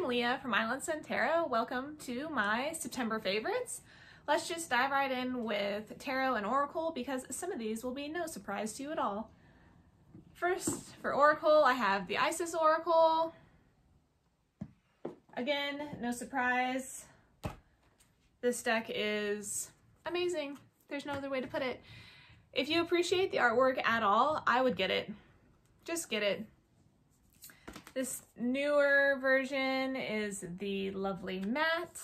Leah from Island Sun Tarot. Welcome to my September favorites. Let's just dive right in with Tarot and Oracle because some of these will be no surprise to you at all. First, for Oracle, I have the Isis Oracle. Again, no surprise. This deck is amazing. There's no other way to put it. If you appreciate the artwork at all, I would get it. Just get it. This newer version is the lovely matte.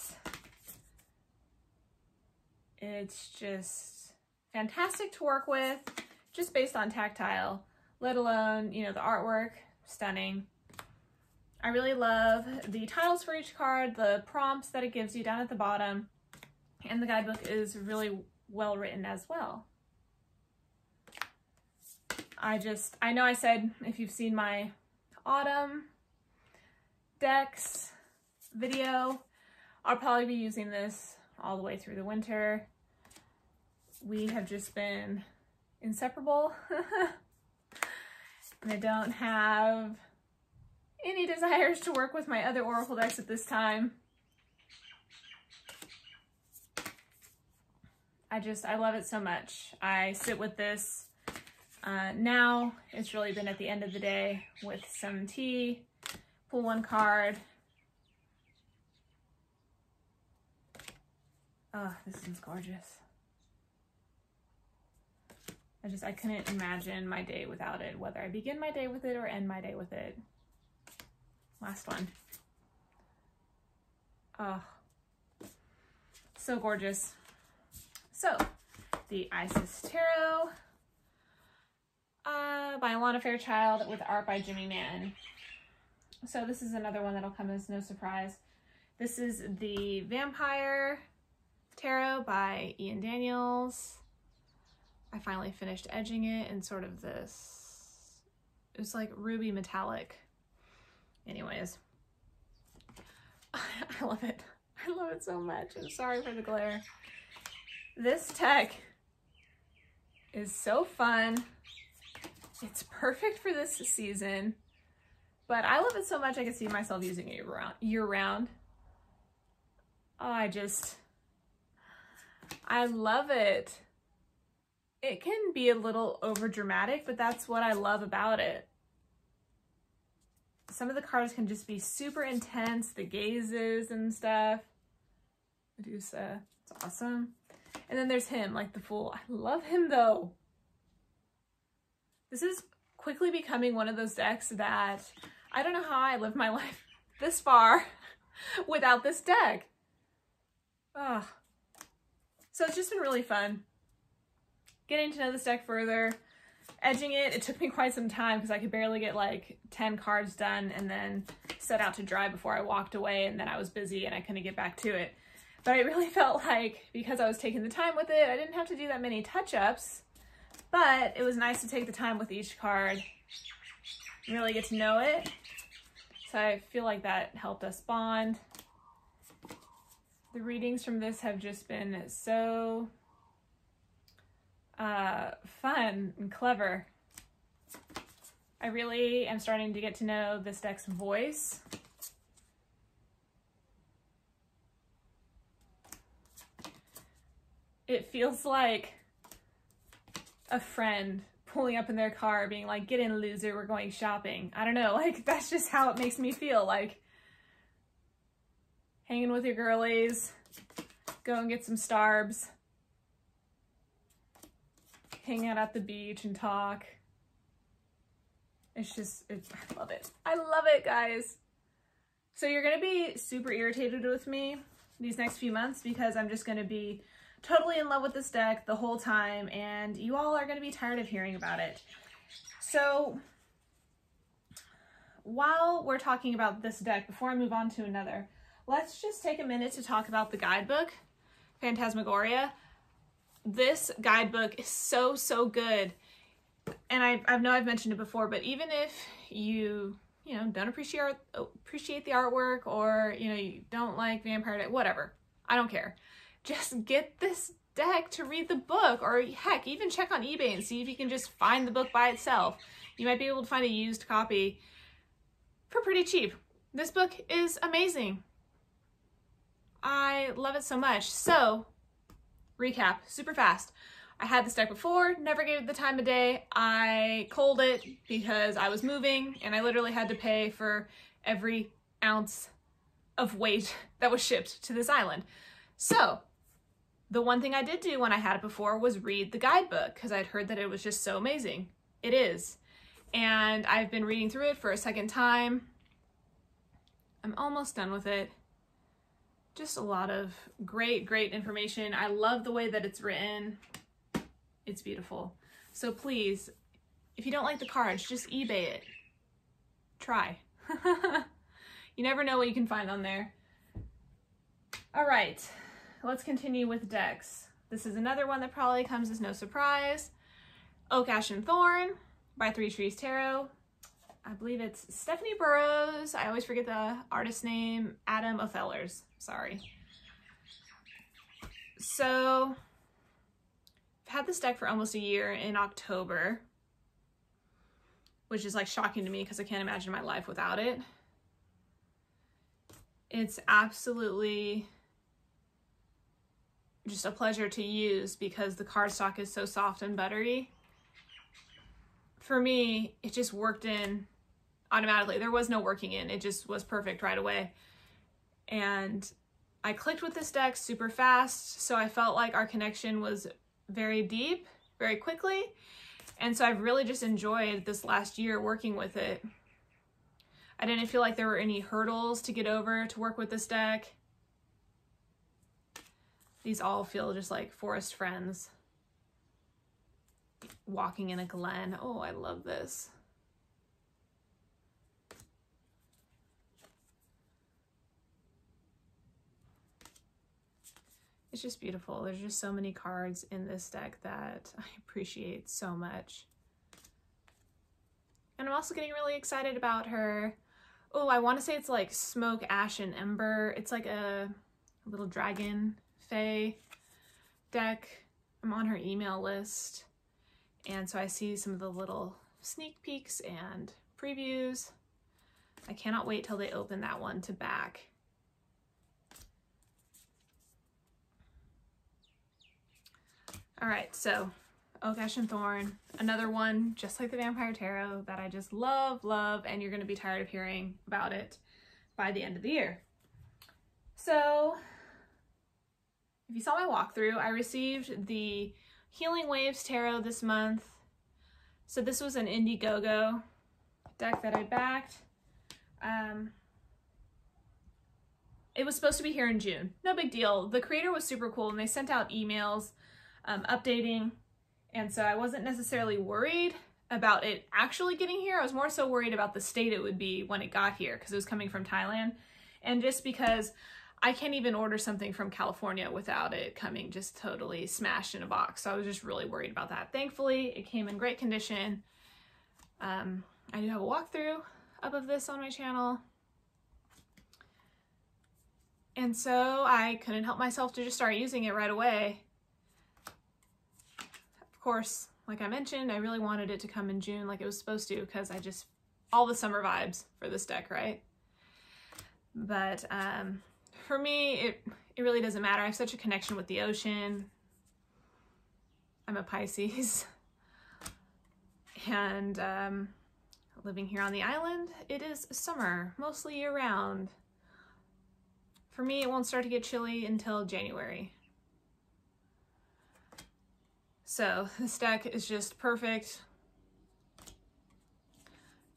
It's just fantastic to work with, just based on tactile, let alone, you know, the artwork, stunning. I really love the titles for each card, the prompts that it gives you down at the bottom, and the guidebook is really well written as well. I know I said if you've seen my autumn decks video, I'll probably be using this all the way through the winter. We have just been inseparable and I don't have any desires to work with my other Oracle decks at this time. I love it so much. I sit with this. Now it's really been at the end of the day with some tea, pull one card. Oh, this is gorgeous. I couldn't imagine my day without it, whether I begin my day with it or end my day with it. Last one. Oh, so gorgeous. So, the Isis Tarot by Alana Fairchild with art by Jimmy Mann. So this is another one that'll come as no surprise. This is the Vampire Tarot by Ian Daniels. I finally finished edging it in sort of this, it was like ruby metallic. Anyways, I love it. I love it so much. I'm sorry for the glare. This deck is so fun. It's perfect for this season, but I love it so much I can see myself using it year round. Oh, I love it. It can be a little over dramatic, but that's what I love about it. Some of the cards can just be super intense, the gazes and stuff. Medusa, it's awesome. And then there's him, like the Fool. I love him though. This is quickly becoming one of those decks that I don't know how I lived my life this far without this deck. Oh. So it's just been really fun getting to know this deck further, edging it. It took me quite some time because I could barely get like 10 cards done and then set out to dry before I walked away, and then I was busy and I couldn't get back to it. But I really felt like because I was taking the time with it, I didn't have to do that many touch-ups, but it was nice to take the time with each card and really get to know it. So I feel like that helped us bond. The readings from this have just been so fun and clever. I really am starting to get to know this deck's voice. It feels like a friend pulling up in their car being like, "Get in, loser, we're going shopping." I don't know, like that's just how it makes me feel, like hanging with your girlies, go and get some Starbs, hang out at the beach and talk. I love it. I love it, guys. So you're gonna be super irritated with me these next few months because I'm just gonna be totally in love with this deck the whole time, and you all are going to be tired of hearing about it. So while we're talking about this deck, before I move on to another, let's just take a minute to talk about the guidebook, Phantasmagoria. This guidebook is so, so good. And I know I've mentioned it before, but even if you don't appreciate the artwork, or, you don't like Vampire Deck, whatever, I don't care. Just get this deck to read the book, or heck, even check on eBay and see if you can just find the book by itself. You might be able to find a used copy for pretty cheap. This book is amazing. I love it so much. So, recap, super fast. I had this deck before, never gave it the time of day. I culled it because I was moving and I literally had to pay for every ounce of weight that was shipped to this island. So, the one thing I did do when I had it before was read the guidebook because I'd heard that it was just so amazing. It is. And I've been reading through it for a second time. I'm almost done with it. Just a lot of great information. I love the way that it's written. It's beautiful. So please, if you don't like the cards, just eBay it. Try. You never know what you can find on there. All right, let's continue with decks. This is another one that probably comes as no surprise. Oak, Ash, and Thorn by Three Trees Tarot. I believe it's Stephanie Burrows. I always forget the artist name. Adam Othellers. Sorry. So, I've had this deck for almost a year in October, which is like shocking to me because I can't imagine my life without it. It's absolutely just a pleasure to use because the cardstock is so soft and buttery. For me, it just worked in automatically. There was no working in. It just was perfect right away. And I clicked with this deck super fast, so I felt like our connection was very deep, very quickly. And so I've really just enjoyed this last year working with it. I didn't feel like there were any hurdles to get over to work with this deck. These all feel just like forest friends walking in a glen. Oh, I love this. It's just beautiful. There's just so many cards in this deck that I appreciate so much. And I'm also getting really excited about her. Oh, I want to say it's like Smoke, Ash, and Ember. It's like a little dragon fae deck. I'm on her email list. And so I see some of the little sneak peeks and previews. I cannot wait till they open that one to back. All right, so Oak, Ash, and Thorn, another one just like the Vampire Tarot that I just love, and you're going to be tired of hearing about it by the end of the year. So if you saw my walkthrough, I received the Healing Waves Tarot this month. So this was an Indiegogo deck that I backed. It was supposed to be here in June. No big deal. The creator was super cool and they sent out emails updating, and so I wasn't necessarily worried about it actually getting here. I was more so worried about the state it would be when it got here because it was coming from Thailand, and just because I can't even order something from California without it coming just totally smashed in a box. So I was just really worried about that. Thankfully, it came in great condition. I do have a walkthrough up of this on my channel. And so I couldn't help myself to just start using it right away. Of course, like I mentioned, I really wanted it to come in June like it was supposed to because I just, all the summer vibes for this deck, right? But for me, it really doesn't matter. I have such a connection with the ocean. I'm a Pisces. And living here on the island, it is summer, mostly year round. For me, it won't start to get chilly until January. So this deck is just perfect.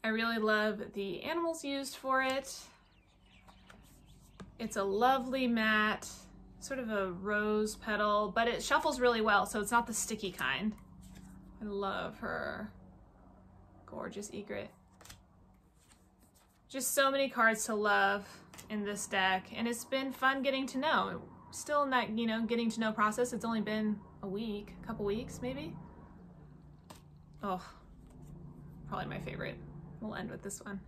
I really love the animals used for it. It's a lovely matte, sort of a rose petal, but it shuffles really well, so it's not the sticky kind. I love her. Gorgeous egret. Just so many cards to love in this deck, and it's been fun getting to know. Still in that, getting to know process. It's only been a week, a couple weeks maybe. Oh, probably my favorite. We'll end with this one.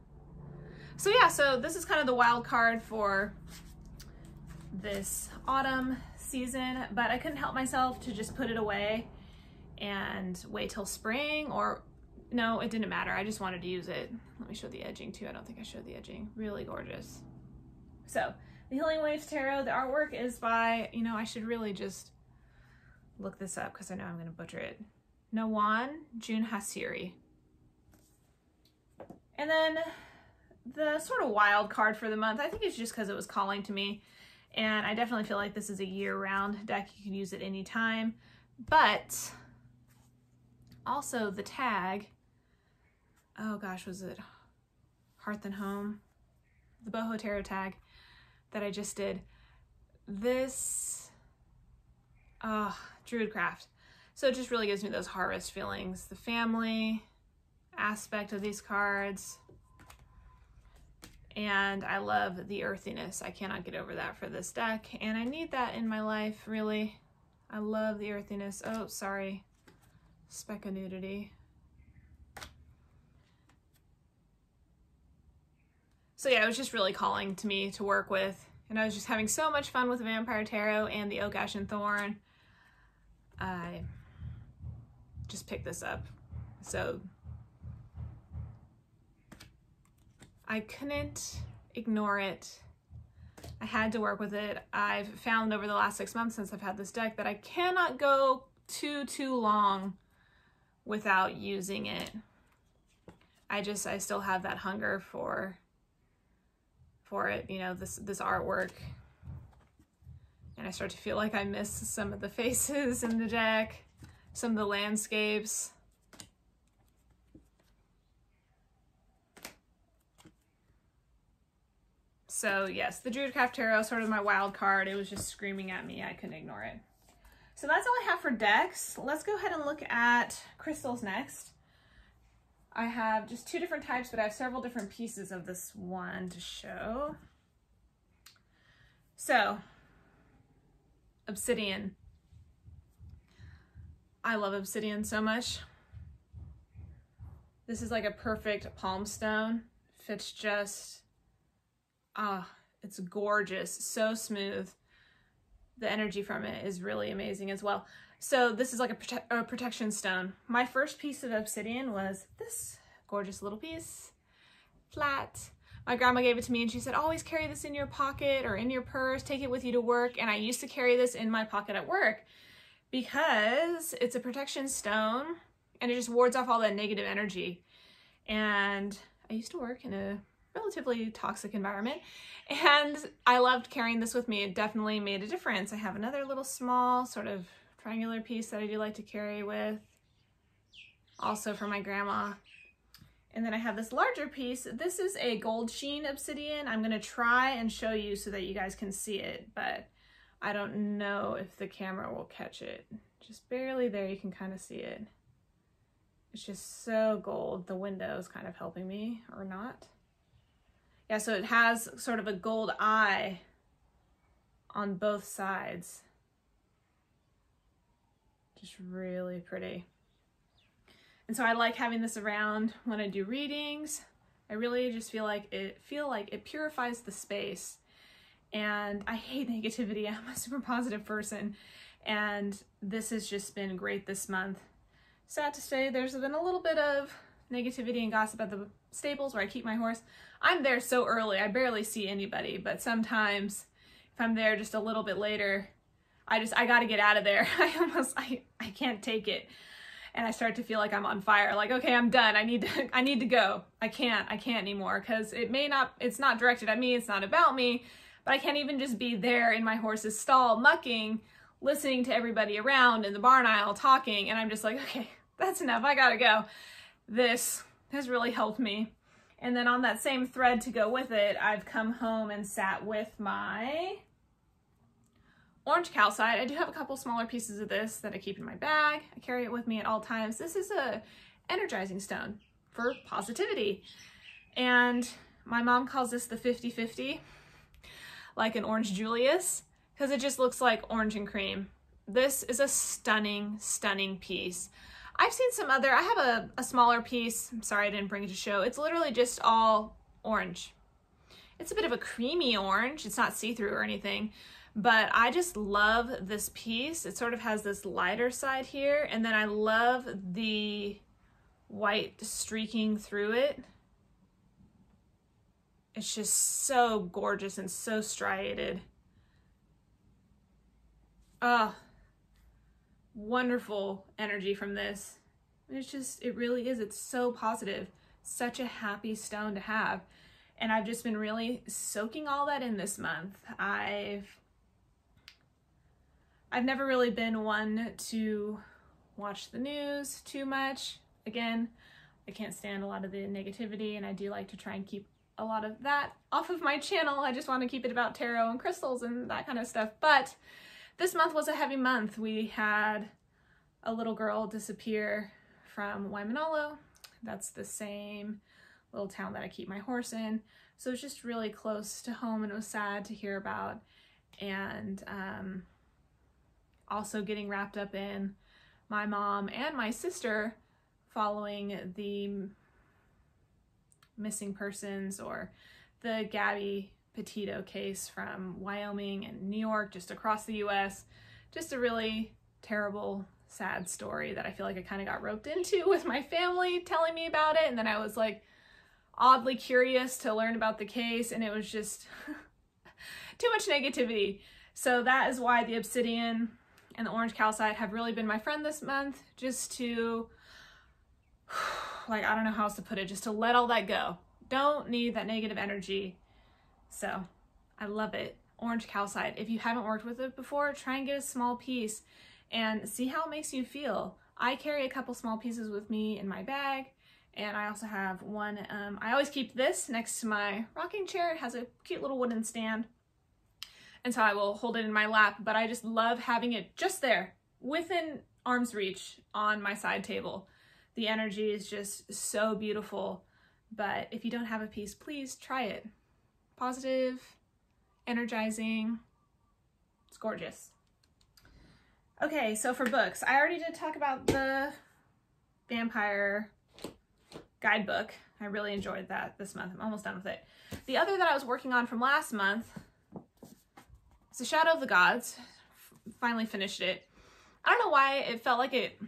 So yeah, so this is kind of the wild card for this autumn season, but I couldn't help myself to just put it away and wait till spring, or no, it didn't matter. I just wanted to use it. Let me show the edging too. I don't think I showed the edging. Really gorgeous. So the Healing Waves Tarot, the artwork is by, you know, I should really just look this up because I know I'm going to butcher it. Nawan Junhasiri. And then the sort of wild card for the month, I think it's just because it was calling to me. And I definitely feel like this is a year-round deck. You can use it anytime. But also the tag, oh gosh, was it Hearth and Home? The Boho Tarot tag that I just did. This, Druidcraft. So it just really gives me those harvest feelings. The family aspect of these cards. And I love the earthiness. I cannot get over that for this deck. And I need that in my life, really. I love the earthiness. Oh, sorry. Speck of nudity. So yeah, it was just really calling to me to work with. And I was just having so much fun with Vampire Tarot and the Oak, Ash, and Thorn. I just picked this up. So I couldn't ignore it. I had to work with it. I've found over the last 6 months since I've had this deck that I cannot go too long without using it. I still have that hunger for it, you know, this artwork. And I start to feel like I miss some of the faces in the deck, some of the landscapes. So yes, the Druidcraft Tarot, sort of my wild card. It was just screaming at me. I couldn't ignore it. So that's all I have for decks. Let's go ahead and look at crystals next. I have just 2 different types, but I have several different pieces of this one to show. So, Obsidian. I love Obsidian so much. This is like a perfect palm stone. Fits just, it's gorgeous, so smooth. The energy from it is really amazing as well. So this is like a protection stone. My first piece of obsidian was this gorgeous little piece, flat. My grandma gave it to me and she said, always carry this in your pocket or in your purse, take it with you to work. And I used to carry this in my pocket at work because it's a protection stone and it just wards off all that negative energy. And I used to work in a relatively toxic environment and I loved carrying this with me. It definitely made a difference. I have another little small sort of triangular piece that I do like to carry with, also for my grandma. And then I have this larger piece. This is a gold sheen obsidian. I'm gonna try and show you so that you guys can see it, but I don't know if the camera will catch it. Just barely there, you can kind of see it. It's just so gold. The window is kind of helping me, or not. Yeah, so it has sort of a gold eye on both sides. Just really pretty. And so I like having this around when I do readings. I really just feel like it purifies the space. And I hate negativity. I'm a super positive person. And this has just been great this month. Sad to say, there's been a little bit of negativity and gossip at the stables where I keep my horse. I'm there so early, I barely see anybody, but sometimes if I'm there just a little bit later, I gotta get out of there. I can't take it. And I start to feel like I'm on fire. Like, okay, I'm done. I need to go. I can't anymore because it's not directed at me. It's not about me, but I can't even just be there in my horse's stall mucking, listening to everybody around in the barn aisle talking. And I'm just like, okay, that's enough. I gotta go. This has really helped me. And then on that same thread to go with it, I've come home and sat with my orange calcite. I do have a couple smaller pieces of this that I keep in my bag. I carry it with me at all times. This is a energizing stone for positivity. And my mom calls this the 50-50, like an orange Julius, because it just looks like orange and cream. This is a stunning, stunning piece. I've seen some other, I have a smaller piece. I'm sorry I didn't bring it to show. It's literally just all orange. It's a bit of a creamy orange. It's not see-through or anything, but I just love this piece. It sort of has this lighter side here, and then I love the white streaking through it. It's just so gorgeous and so striated. Wonderful energy from this. It's just, it really is. It's so positive. Such a happy stone to have. And I've just been really soaking all that in this month. I've never really been one to watch the news too much. Again, I can't stand a lot of the negativity, and I do like to try and keep a lot of that off of my channel. I just want to keep it about tarot and crystals and that kind of stuff. But this month was a heavy month. We had a little girl disappear from Mahalo. That's the same little town that I keep my horse in. So it's just really close to home, and it was sad to hear about. And also getting wrapped up in my mom and my sister following the missing persons, or the Gabby Petito case from Wyoming and New York, just across the US. Just a really terrible, sad story that I feel like I kind of got roped into with my family telling me about it. And then I was like oddly curious to learn about the case, and it was just too much negativity. So that is why the Obsidian and the orange calcite have really been my friend this month, just to, like, I don't know how else to put it, just to let all that go. Don't need that negative energy. So I love it. Orange calcite. If you haven't worked with it before, try and get a small piece and see how it makes you feel. I carry a couple small pieces with me in my bag, and I also have one. I always keep this next to my rocking chair. It has a cute little wooden stand, and so I will hold it in my lap, but I just love having it just there within arm's reach on my side table. The energy is just so beautiful. But if you don't have a piece, please try it. Positive, energizing, it's gorgeous. Okay, so for books, I already did talk about the vampire guidebook. I really enjoyed that this month. I'm almost done with it. The other that I was working on from last month is The Shadow of the Gods. Finally finished it. I don't know why it felt like it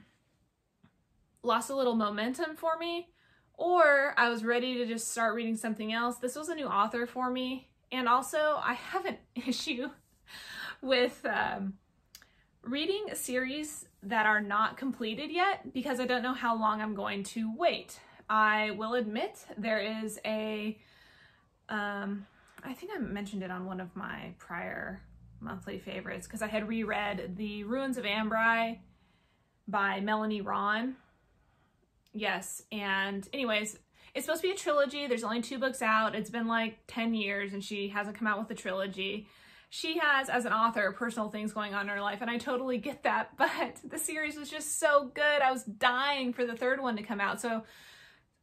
lost a little momentum for me, or I was ready to just start reading something else. This was a new author for me, and also I have an issue with reading a series that are not completed yet, because I don't know how long I'm going to wait. I will admit there is a, I think I mentioned it on one of my prior monthly favorites, because I had reread The Ruins of Ambrai by Melanie Ron. Yes, and anyways, it's supposed to be a trilogy. There's only 2 books out. It's been like 10 years and she hasn't come out with a trilogy. She has, as an author, personal things going on in her life, and I totally get that, but the series was just so good. I was dying for the 3rd one to come out, so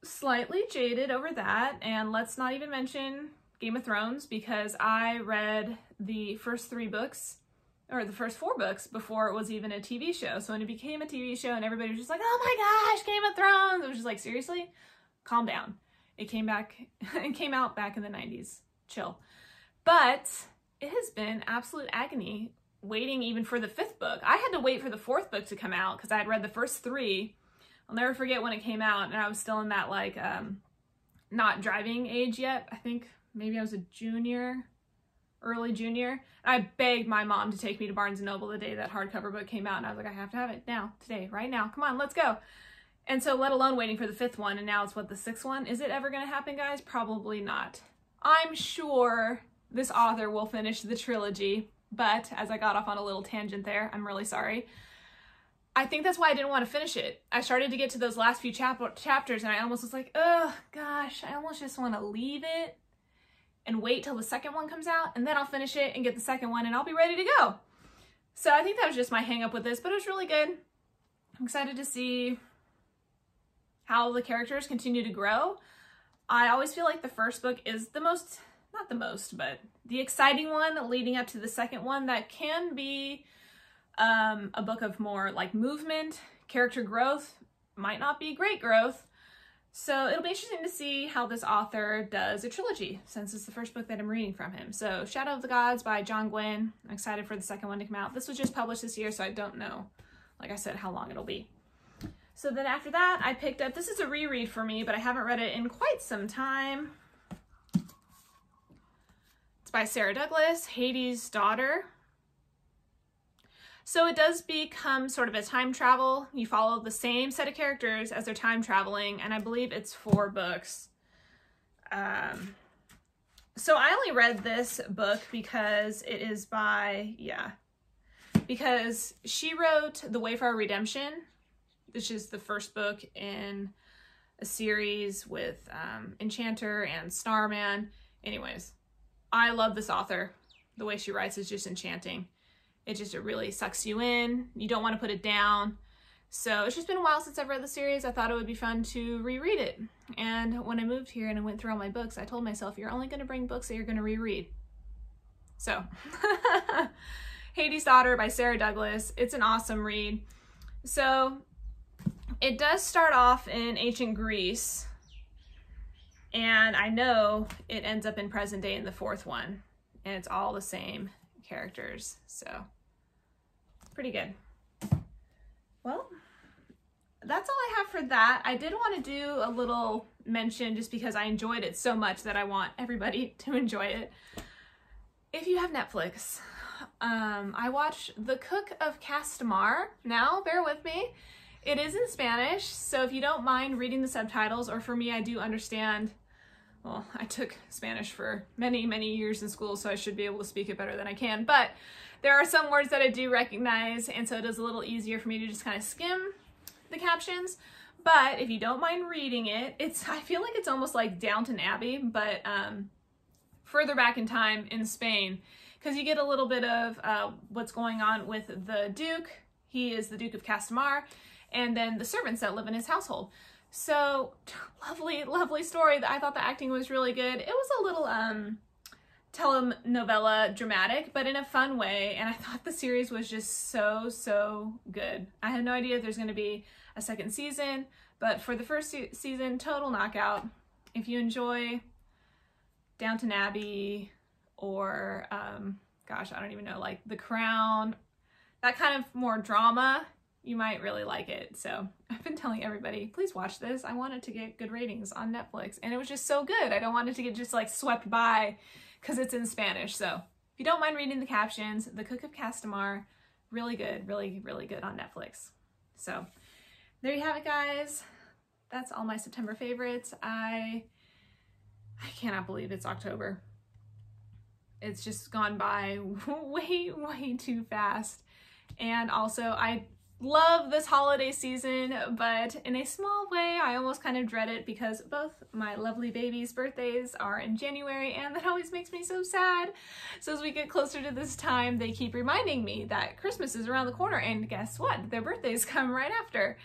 slightly jaded over that. And let's not even mention Game of Thrones, because I read the first 3 books, or the first 4 books, before it was even a TV show. So when it became a TV show and everybody was just like, oh my gosh, Game of Thrones, it was just like, seriously? Calm down. It came out back in the 90s. Chill. But it has been absolute agony waiting even for the 5th book. I had to wait for the 4th book to come out because I had read the first 3. I'll never forget when it came out, and I was still in that like not driving age yet. I think maybe I was a junior, early junior. And I begged my mom to take me to Barnes & Noble the day that hardcover book came out, and I was like, I have to have it now, today, right now. Come on, let's go. And so let alone waiting for the 5th one, and now it's what, the 6th one? Is it ever going to happen, guys? Probably not. I'm sure this author will finish the trilogy, but as I got off on a little tangent there, I'm really sorry. I think that's why I didn't want to finish it. I started to get to those last few chapters, and I almost was like, oh gosh, I almost just want to leave it and wait till the 2nd one comes out, and then I'll finish it and get the 2nd one, and I'll be ready to go. So I think that was just my hang up with this, but it was really good. I'm excited to see how the characters continue to grow. I always feel like the first book is the most, not the most, but the exciting one leading up to the 2nd one that can be a book of more like movement, character growth, might not be great growth. So it'll be interesting to see how this author does a trilogy, since it's the first book that I'm reading from him. So Shadow of the Gods by John Gwynne. I'm excited for the 2nd one to come out. This was just published this year, so I don't know, like I said, how long it'll be. So then after that, I picked up, this is a reread for me, but I haven't read it in quite some time. It's by Sarah Douglas, Haiti's Daughter. So it does become sort of a time travel. You follow the same set of characters as they're time traveling, and I believe it's 4 books. So I only read this book because it is by, because she wrote The Wayfarer Redemption, which is the first book in a series with Enchanter and Starman. Anyways, I love this author. The way she writes is just enchanting. It really sucks you in. You don't want to put it down. So it's just been a while since I've read the series. I thought it would be fun to reread it. And when I moved here and I went through all my books, I told myself, you're only going to bring books that you're going to reread. So, Haiti's Daughter by Sarah Douglas. It's an awesome read. So, it does start off in ancient Greece. And I know it ends up in present day in the 4th one. And it's all the same characters. So, pretty good. Well, that's all I have for that. I did want to do a little mention just because I enjoyed it so much that I want everybody to enjoy it. If you have Netflix, I watched The Cook of Castamar. Now, bear with me. It is in Spanish, so if you don't mind reading the subtitles, or for me, I do understand. Well, I took Spanish for many, many years in school, so I should be able to speak it better than I can. But there are some words that I do recognize, and so it is a little easier for me to just kind of skim the captions. But if you don't mind reading it, I feel like it's almost like Downton Abbey, but further back in time in Spain, because you get a little bit of what's going on with the Duke. He is the Duke of Castamar, and then the servants that live in his household. So, lovely, lovely story. I thought the acting was really good. It was a little telenovela dramatic, but in a fun way, and I thought the series was just so, so good. I had no idea if there's going to be a 2nd season, but for the first season, total knockout. If you enjoy Downton Abbey or, gosh, I don't even know, like The Crown, that kind of more drama, you might really like it. So I've been telling everybody, please watch this. I want it to get good ratings on Netflix, and it was just so good. I don't want it to get just like swept by because it's in Spanish. So if you don't mind reading the captions, The Cook of Castamar, really good, really, really good on Netflix. So there you have it, guys. That's all my September favorites. I cannot believe it's October. It's just gone by way, way too fast. And also, I love this holiday season, but in a small way, I almost kind of dread it because both my lovely babies' birthdays are in January, and that always makes me so sad. So as we get closer to this time, they keep reminding me that Christmas is around the corner, and guess what? Their birthdays come right after.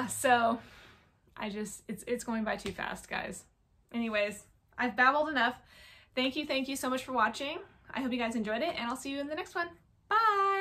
So it's going by too fast, guys. Anyways, I've babbled enough. Thank you so much for watching. I hope you guys enjoyed it, and I'll see you in the next one. Bye!